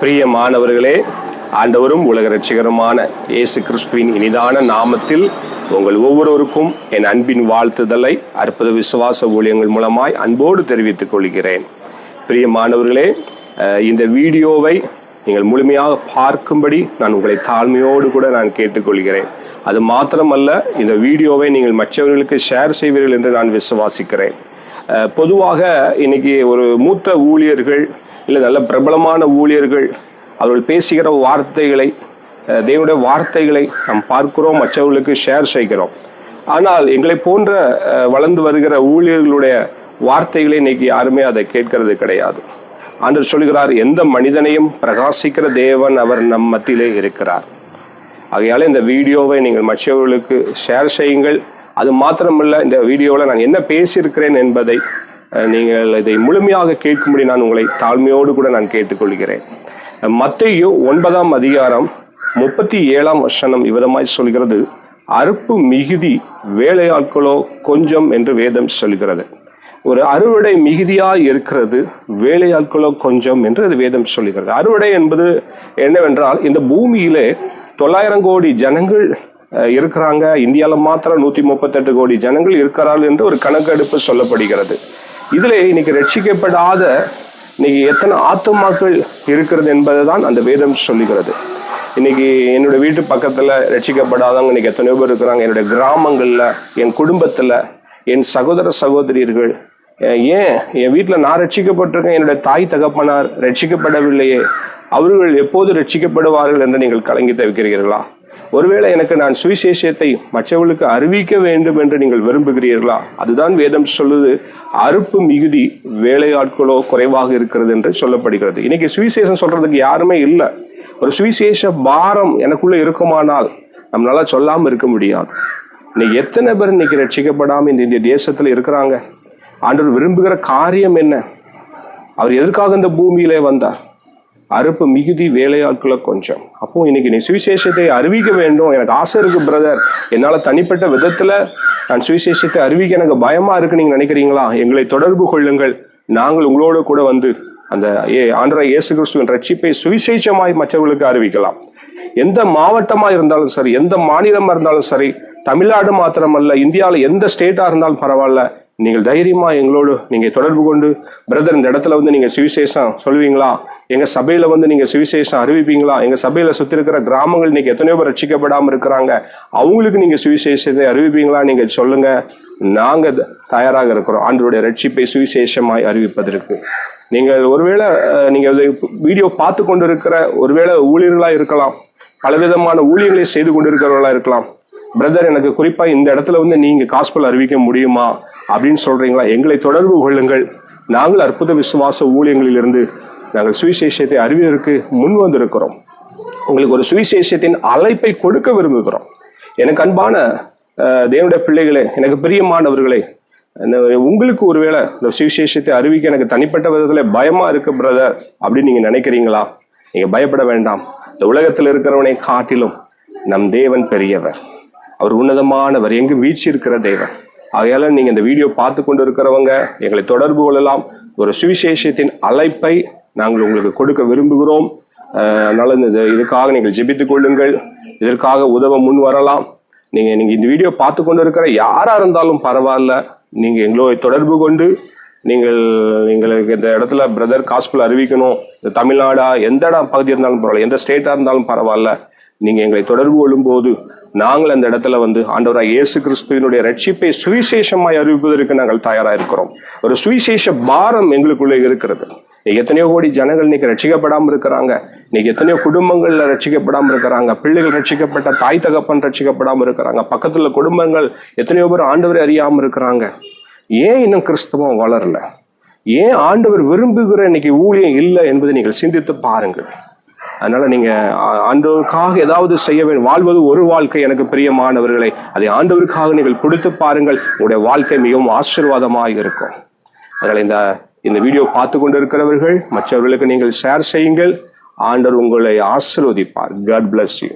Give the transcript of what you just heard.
பிரியமானவர்களே, ஆண்டவரும் உலக இரட்சகருமான இயேசு கிறிஸ்துவின் இனிதான நாமத்தில் உங்கள் ஒவ்வொருவருக்கும் என் அன்பின் வாழ்த்துதலை அற்புத விசுவாச ஊழியங்கள் மூலமாய் அன்போடு தெரிவித்துக் கொள்கிறேன். பிரியமானவர்களே, இந்த வீடியோவை நீங்கள் முழுமையாக பார்க்கும்படி நான் உங்களை தாழ்மையோடு கூட நான் கேட்டுக்கொள்கிறேன். அது மாத்திரமல்ல, இந்த வீடியோவை நீங்கள் மற்றவர்களுக்கு ஷேர் செய்வீர்கள் என்று நான் விசுவாசிக்கிறேன். பொதுவாக இன்னைக்கு ஒரு மூத்த ஊழியர்கள் இல்லை நல்ல பிரபலமான ஊழியர்கள் அவர்கள் பேசுகிற வார்த்தைகளை, தேவனுடைய வார்த்தைகளை நாம் பார்க்கிறோம், மற்றவர்களுக்கு ஷேர் செய்கிறோம். ஆனால் எங்களை போன்ற வளர்ந்து வருகிற ஊழியர்களுடைய வார்த்தைகளை இன்னைக்கு யாருமே அதை கேட்கறது கிடையாது. ஆண்டவர் சொல்கிறார், எந்த மனிதனையும் பிரகாசிக்கிற தேவன் அவர் நம் மத்தியிலே இருக்கிறார். ஆகையால் இந்த வீடியோவை நீங்கள் மற்றவர்களுக்கு ஷேர் செய்யுங்கள். அது மாத்திரமல்ல, இந்த வீடியோவில் நான் என்ன பேசியிருக்கிறேன் என்பதை நீங்கள் இதை முழுமையாக கேட்கும்படி நான் உங்களை தாழ்மையோடு கூட நான் கேட்டுக்கொள்கிறேன். மத்தேயு 9ஆம் அதிகாரம் 37ஆம் வசனம் இவ்விதமாய் சொல்கிறது, அறுப்பு மிகுதி, வேலையாட்களோ கொஞ்சம் என்று வேதம் சொல்கிறது. ஒரு அறுவடை மிகுதியாய் இருக்கிறது, வேலையாட்களோ கொஞ்சம் என்று அது வேதம் சொல்கிறது. அறுவடை என்பது என்னவென்றால், இந்த பூமியிலே 900 கோடி ஜனங்கள் இருக்கிறாங்க. இந்தியாவில் மாத்திரம் 138 கோடி ஜனங்கள் இருக்கிறார்கள் என்று ஒரு கணக்கெடுப்பு சொல்லப்படுகிறது. இதுல இன்னைக்கு ரட்சிக்கப்படாத இன்னைக்கு எத்தனை ஆத்துமாக்கள் இருக்கிறது என்பதை தான் அந்த வேதம் சொல்லுகிறது. இன்னைக்கு என்னோட வீட்டு பக்கத்துல ரட்சிக்கப்படாதவங்க இன்னைக்கு எத்தனையோ பேர் இருக்கிறாங்க. என்னுடைய கிராமங்கள்ல, என் குடும்பத்துல, என் சகோதர சகோதரிகள், ஏன் என் வீட்டுல நான் ரட்சிக்கப்பட்டிருக்கேன், என்னுடைய தாய் தகப்பனார் ரட்சிக்கப்படவில்லையே, அவர்கள் எப்போது ரட்சிக்கப்படுவார்கள் என்று நீங்கள் கலங்கி தவிக்கிறீர்களா? ஒருவேளை எனக்கு நான் சுவிசேஷத்தை மற்றவர்களுக்கு அறிவிக்க வேண்டும் என்று நீங்கள் விரும்புகிறீர்களா? அதுதான் வேதம் சொல்லுது, அறுப்பு மிகுதி, வேலையாட்களோ குறைவாக இருக்கிறது என்று சொல்லப்படுகிறது. இன்னைக்கு சுவிசேஷம் சொல்றதுக்கு யாருமே இல்லை. ஒரு சுவிசேஷ பாரம் எனக்குள்ள இருக்குமானால் நம்மளால சொல்லாம இருக்க முடியாது. இன்னைக்கு எத்தனை பேர் இன்னைக்கு ரட்சிக்கப்படாம இந்த இந்திய தேசத்துல இருக்கிறாங்க? ஆண்டவர் விரும்புகிற காரியம் என்ன? அவர் எதற்காக இந்த பூமியிலே வந்தார்? அறுப்பு மிகுதி, வேலையாட்களோ கொஞ்சம். அப்போ இன்னைக்கு நீ சுவிசேஷத்தை அறிவிக்க வேண்டும். எனக்கு ஆசை இருக்கு பிரதர், என்னால தனிப்பட்ட விதத்துல நான் சுவிசேஷத்தை அறிவிக்க எனக்கு பயமா இருக்கு நீங்க நினைக்கிறீங்களா? எங்களை தொடர்பு கொள்ளுங்கள். நாங்கள் உங்களோட கூட வந்து அந்த ஆண்டவராகிய இயேசு கிறிஸ்துவின் ரட்சிப்பை சுவிசேஷமாய் மற்றவர்களுக்கு அறிவிக்கலாம். எந்த மாவட்டமா இருந்தாலும் சரி, எந்த மாநிலமா இருந்தாலும் சரி, தமிழ்நாடு மாத்திரமல்ல, இந்தியாவில் எந்த ஸ்டேட்டா இருந்தாலும் பரவாயில்ல, நீங்கள் தைரியமா எங்களோடு நீங்க தொடர்பு கொண்டு, பிரதர் இந்த இடத்துல வந்து நீங்க சுவிசேஷம் சொல்லுவீங்களா? எங்க சபையில வந்து நீங்க சுவிசேஷம் அறிவிப்பீங்களா? எங்க சபையில சுத்தி இருக்கிற கிராமங்கள் இன்னைக்கு எத்தனையோ பேர் ரட்சிக்கப்படாம இருக்கிறாங்க, அவங்களுக்கு நீங்க சுவிசேஷத்தை அறிவிப்பீங்களா? நீங்க சொல்லுங்க, நாங்க தயாராக இருக்கிறோம் ஆண்டவருடைய ரட்சிப்பை சுவிசேஷமாய் அறிவிப்பதற்கு. நீங்கள் ஒருவேளை நீங்க வீடியோ பார்த்து கொண்டு இருக்கிற ஒருவேளை ஊழியர்களா இருக்கலாம், பலவிதமான ஊழியர்களை செய்து கொண்டிருக்கிறவர்களா இருக்கலாம். பிரதர், எனக்கு குறிப்பா இந்த இடத்துல வந்து நீங்க காஸ்பல் அறிவிக்க முடியுமா அப்படின்னு சொல்றீங்களா? எங்களை தொடர்பு கொள்ளுங்கள். நாங்கள் அற்புத விசுவாச ஊழியங்களிலிருந்து நாங்கள் சுவிசேஷத்தை அறிவியதற்கு முன் வந்திருக்கிறோம். உங்களுக்கு ஒரு சுவிசேஷத்தின் அழைப்பை கொடுக்க விரும்புகிறோம். எனக்கு அன்பான தேவனுடைய பிள்ளைகளே, எனக்கு பிரியமானவர்களே, உங்களுக்கு ஒருவேளை இந்த சுவிசேஷத்தை அறிவிக்க எனக்கு தனிப்பட்ட விதத்துல பயமா இருக்கு பிரதர் அப்படின்னு நீங்க நினைக்கிறீங்களா? நீங்க பயப்பட வேண்டாம். இந்த உலகத்தில் இருக்கிறவனை காட்டிலும் நம் தேவன் பெரியவர், அவர் உன்னதமானவர், எங்கு வீழ்ச்சி இருக்கிற தேவன். ஆகையால நீங்க இந்த வீடியோ பார்த்து கொண்டு இருக்கிறவங்க எங்களை தொடர்பு கொள்ளலாம். ஒரு சுவிசேஷத்தின் அழைப்பை நாங்கள் உங்களுக்கு கொடுக்க விரும்புகிறோம். அதனால இதுக்காக நீங்கள் ஜெபித்துக் கொள்ளுங்கள். இதற்காக உதவ முன் வரலாம். நீங்க இந்த வீடியோ பார்த்து கொண்டு இருக்கிற யாரா இருந்தாலும் பரவாயில்ல, நீங்க எங்களோட தொடர்பு கொண்டு எங்களுக்கு இந்த இடத்துல பிரதர் காஸ்பல் அறிவிக்கணும், இந்த தமிழ்நாடா எந்த இடம் பகுதி இருந்தாலும் பரவாயில்ல, எந்த ஸ்டேட்டா இருந்தாலும் பரவாயில்ல, நீங்க எங்களை தொடர்பு கொள்ளும் போது நாங்கள் அந்த இடத்துல வந்து ஆண்டவராகிய இயேசு கிறிஸ்துவினுடைய ரட்சிப்பை சுவிசேஷமாய் அறிவிப்பதற்கு நாங்கள் தயாராக இருக்கிறோம். ஒரு சுவிசேஷ பாரம் எங்களுக்குள்ளே இருக்கிறது. எத்தனையோ கோடி ஜனங்கள் இன்னைக்கு ரட்சிக்கப்படாமல் இருக்கிறாங்க. இன்னைக்கு எத்தனையோ குடும்பங்கள்ல ரட்சிக்கப்படாமல் இருக்கிறாங்க. பிள்ளைகள் ரட்சிக்கப்பட்ட, தாய் தகப்பன் ரட்சிக்கப்படாமல் இருக்கிறாங்க. பக்கத்துல குடும்பங்கள் எத்தனையோ பேர் ஆண்டவரை அறியாமல் இருக்கிறாங்க. ஏன் இன்னும் கிறிஸ்தவம் வளரல? ஏன் ஆண்டவர் விரும்புகிற இன்னைக்கு ஊழியம் இல்லை என்பதை நீங்கள் சிந்தித்து பாருங்கள். அதனால நீங்க ஆண்டவருக்காக ஏதாவது செய்ய வேண்டும். வாழ்வது ஒரு வாழ்க்கை எனக்கு பிரியமானவர்களை, அதை ஆண்டவருக்காக நீங்கள் கொடுத்து பாருங்கள். உங்களுடைய வாழ்க்கை மிகவும் ஆசீர்வாதமாக இருக்கும். அதனால இந்த வீடியோ பார்த்து கொண்டு இருக்கிறவர்கள் மற்றவர்களுக்கு நீங்கள் ஷேர் செய்யுங்கள். ஆண்டவர் உங்களை ஆசீர்வதிப்பார். God bless you.